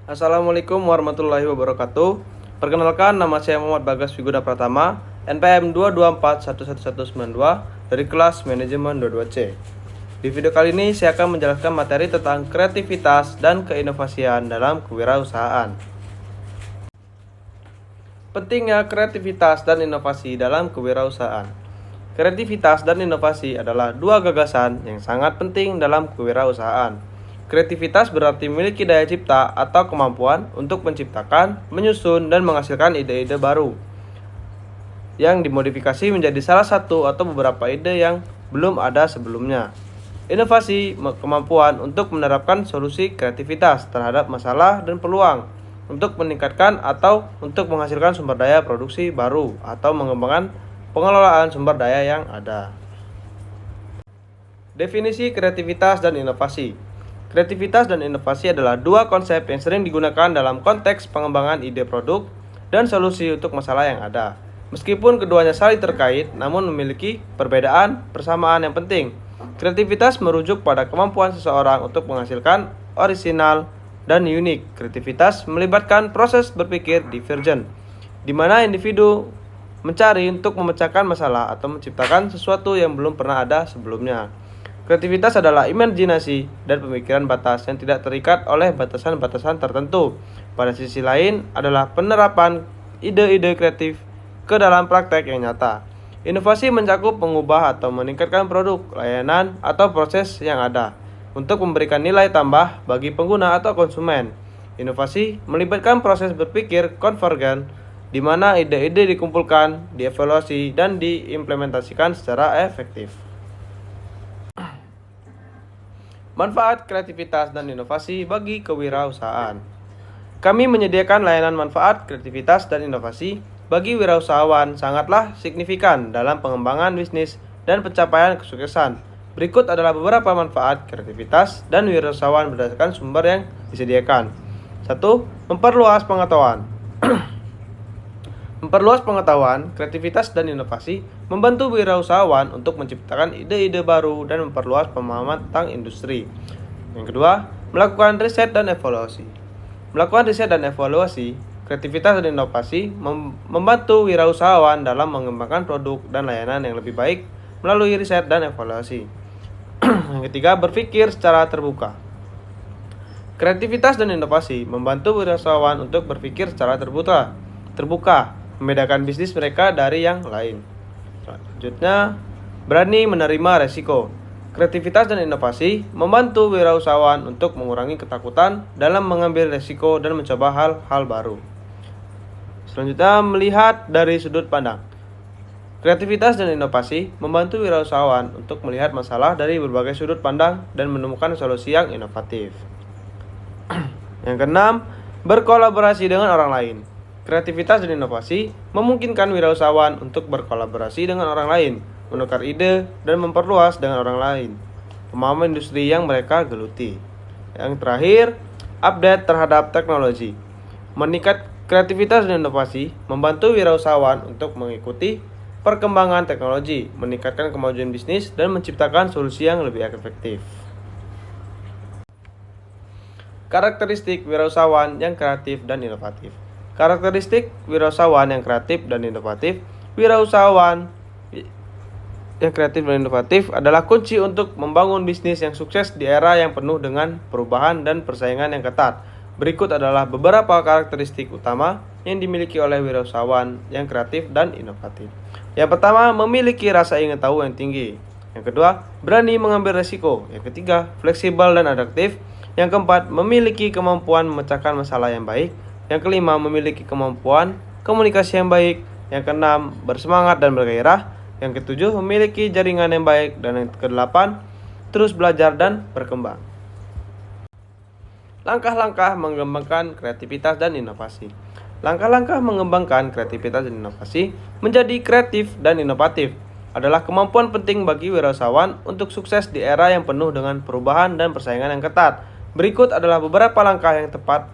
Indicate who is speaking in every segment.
Speaker 1: Assalamualaikum warahmatullahi wabarakatuh. Perkenalkan, nama saya Muhammad Bagas Wiguda Pratama, NPM 224111192 dari kelas Manajemen 22C. Di video kali ini saya akan menjelaskan materi tentang kreativitas dan keinovasian dalam kewirausahaan. Pentingnya kreativitas dan inovasi dalam kewirausahaan. Kreativitas dan inovasi adalah dua gagasan yang sangat penting dalam kewirausahaan. Kreativitas berarti memiliki daya cipta atau kemampuan untuk menciptakan, menyusun, dan menghasilkan ide-ide baru yang dimodifikasi menjadi salah satu atau beberapa ide yang belum ada sebelumnya. Inovasi kemampuan untuk menerapkan solusi kreativitas terhadap masalah dan peluang untuk meningkatkan atau untuk menghasilkan sumber daya produksi baru atau mengembangkan pengelolaan sumber daya yang ada. Definisi kreativitas dan inovasi. Kreativitas dan inovasi adalah dua konsep yang sering digunakan dalam konteks pengembangan ide produk dan solusi untuk masalah yang ada. Meskipun keduanya saling terkait, namun memiliki perbedaan persamaan yang penting. Kreativitas merujuk pada kemampuan seseorang untuk menghasilkan orisinal dan unik. Kreativitas melibatkan proses berpikir divergen, di mana individu mencari untuk memecahkan masalah atau menciptakan sesuatu yang belum pernah ada sebelumnya. Kreativitas adalah imajinasi dan pemikiran batas yang tidak terikat oleh batasan-batasan tertentu. Pada sisi lain adalah penerapan ide-ide kreatif ke dalam praktek yang nyata. Inovasi mencakup mengubah atau meningkatkan produk, layanan, atau proses yang ada untuk memberikan nilai tambah bagi pengguna atau konsumen. Inovasi melibatkan proses berpikir konvergen, di mana ide-ide dikumpulkan, dievaluasi, dan diimplementasikan secara efektif. Manfaat kreativitas dan inovasi bagi kewirausahaan. Kami menyediakan layanan manfaat kreativitas dan inovasi bagi wirausahawan sangatlah signifikan dalam pengembangan bisnis dan pencapaian kesuksesan. Berikut adalah beberapa manfaat kreativitas dan wirausahawan berdasarkan sumber yang disediakan. 1. Memperluas pengetahuan. Memperluas pengetahuan, kreativitas, dan inovasi membantu wirausahawan untuk menciptakan ide-ide baru dan memperluas pemahaman tentang industri. Yang kedua, melakukan riset dan evaluasi. Melakukan riset dan evaluasi, kreativitas dan inovasi membantu wirausahawan dalam mengembangkan produk dan layanan yang lebih baik melalui riset dan evaluasi. Yang ketiga, berpikir secara terbuka. Kreativitas dan inovasi membantu wirausahawan untuk berpikir secara terbuka, membedakan bisnis mereka dari yang lain. Selanjutnya, berani menerima resiko. Kreativitas dan inovasi membantu wirausahawan untuk mengurangi ketakutan dalam mengambil resiko dan mencoba hal-hal baru. Selanjutnya, melihat dari sudut pandang. Kreativitas dan inovasi membantu wirausahawan untuk melihat masalah dari berbagai sudut pandang dan menemukan solusi yang inovatif. Yang keenam, berkolaborasi dengan orang lain. Kreativitas dan inovasi memungkinkan wirausahawan untuk berkolaborasi dengan orang lain, menukar ide, dan memperluas dengan orang lain pemahaman industri yang mereka geluti. Yang terakhir, update terhadap teknologi. Meningkat kreativitas dan inovasi membantu wirausahawan untuk mengikuti perkembangan teknologi, meningkatkan kemajuan bisnis, dan menciptakan solusi yang lebih efektif. Karakteristik wirausahawan yang kreatif dan inovatif. Karakteristik wirausahawan yang kreatif dan inovatif. Wirausahawan yang kreatif dan inovatif adalah kunci untuk membangun bisnis yang sukses di era yang penuh dengan perubahan dan persaingan yang ketat. Berikut adalah beberapa karakteristik utama yang dimiliki oleh wirausahawan yang kreatif dan inovatif. Yang pertama, memiliki rasa ingin tahu yang tinggi. Yang kedua, berani mengambil resiko. Yang ketiga, fleksibel dan adaptif. Yang keempat, memiliki kemampuan memecahkan masalah yang baik. Yang kelima, memiliki kemampuan komunikasi yang baik. Yang keenam, bersemangat dan bergairah. Yang ketujuh, memiliki jaringan yang baik. Dan yang kedelapan, terus belajar dan berkembang. Langkah-langkah mengembangkan kreativitas dan inovasi. Langkah-langkah mengembangkan kreativitas dan inovasi menjadi kreatif dan inovatif adalah kemampuan penting bagi wirausahawan untuk sukses di era yang penuh dengan perubahan dan persaingan yang ketat. Berikut adalah beberapa langkah yang tepat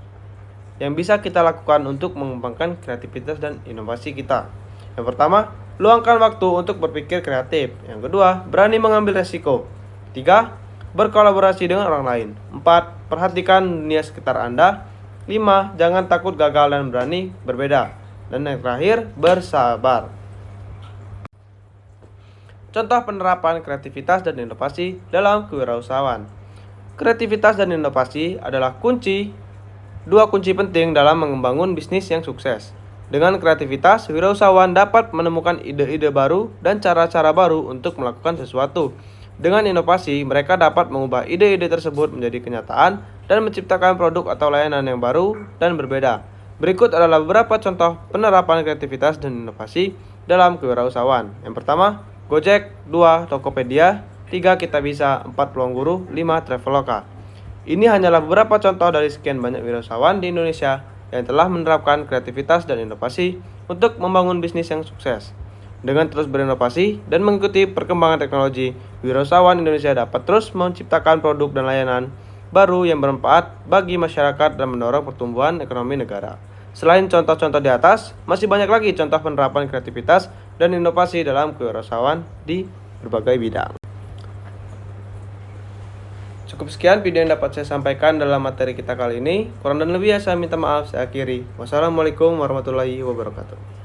Speaker 1: yang bisa kita lakukan untuk mengembangkan kreativitas dan inovasi kita. Yang pertama, luangkan waktu untuk berpikir kreatif. Yang kedua, berani mengambil resiko. 3. Berkolaborasi dengan orang lain. 4. Perhatikan dunia sekitar Anda. 5. Jangan takut gagal dan berani berbeda. Dan yang terakhir, bersabar. Contoh penerapan kreativitas dan inovasi dalam kewirausahaan. Kreativitas dan inovasi adalah dua kunci penting dalam membangun bisnis yang sukses. Dengan kreativitas, wirausahawan dapat menemukan ide-ide baru dan cara-cara baru untuk melakukan sesuatu. Dengan inovasi, mereka dapat mengubah ide-ide tersebut menjadi kenyataan dan menciptakan produk atau layanan yang baru dan berbeda. Berikut adalah beberapa contoh penerapan kreativitas dan inovasi dalam kewirausahaan. Yang pertama, Gojek, 2. Tokopedia, 3. Kitabisa, 4. Peluang Guru, 5. Traveloka. Ini hanyalah beberapa contoh dari sekian banyak wirausahawan di Indonesia yang telah menerapkan kreativitas dan inovasi untuk membangun bisnis yang sukses. Dengan terus berinovasi dan mengikuti perkembangan teknologi, wirausahawan Indonesia dapat terus menciptakan produk dan layanan baru yang bermanfaat bagi masyarakat dan mendorong pertumbuhan ekonomi negara. Selain contoh-contoh di atas, masih banyak lagi contoh penerapan kreativitas dan inovasi dalam kewirausahaan di berbagai bidang. Cukup sekian video yang dapat saya sampaikan dalam materi kita kali ini. Kurang dan lebih saya minta maaf, saya akhiri. Wassalamualaikum warahmatullahi wabarakatuh.